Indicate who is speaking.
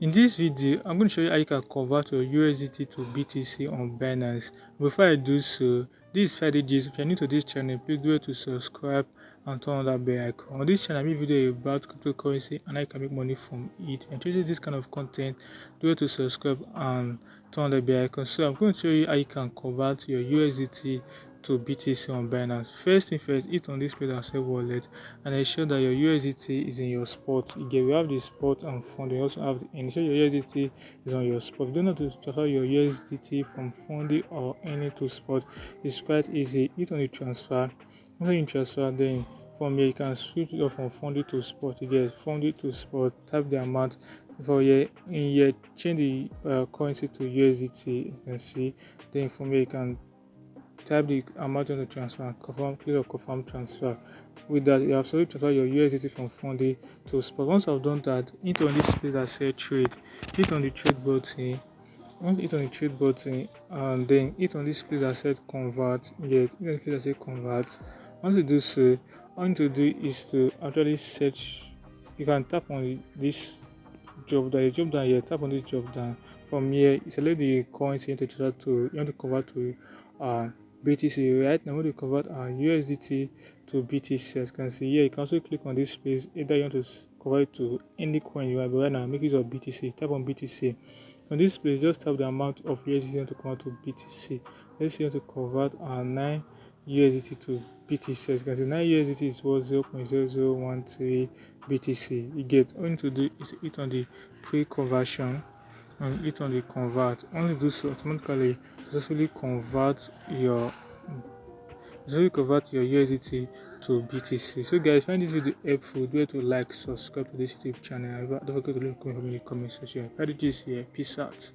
Speaker 1: In this video, I'm going to show you how you can convert your USDT to BTC on Binance. Before I do so, this is Friday Gist. If you're new to this channel, please do it to subscribe and turn on that bell icon. On this channel, I make video about cryptocurrency and how you can make money from it. If you're interested in this kind of content, do it to subscribe and turn on the bell icon. So I'm going to show you how you can convert your USDT to BTC on Binance. First thing first, hit on this place that says wallet and ensure that your USDT is in your spot. Again, we have the spot and fund. We also have the ensure your USDT is on your spot. You don't have to transfer your USDT from funding or any to spot. It's quite easy. Hit on the transfer. When you transfer, then from here you can switch it off from funding to spot. You get funding to spot. Type the amount for here. In here, change the currency to USDT. You can see. Then from here you can type the amount on the transfer and confirm, click on confirm transfer. With that, you have already transferred your USDT from funding to spot. Once I've done that, hit on this place that says trade. Hit on the trade button. Once you hit on the trade button and then hit on this place that said convert. Hit on the place that said convert. Once you do so, all you need to do is to actually search. You can tap on this drop down here. Tap on this drop down. From here, select the currency you want to convert to BTC. Right now, we want to convert our USDT to BTC. As you can see here, you can also click on this space. Either you want to convert it to any coin you want, but right now, make use of BTC. Tap on BTC. On this place, just tap the amount of USDT you want to convert to BTC. Let's say you want to convert our 9 USDT to BTC. As you can see, 9 USDT is worth 0.0013 BTC. You get all you need to do is hit on the pre-conversion and hit on the convert. Once you do so, automatically successfully convert your USDT to BTC. So guys, find this video helpful. Do it to like, subscribe to this YouTube channel. Don't forget to leave a comment in the comment section. Friday Gist here. Peace out.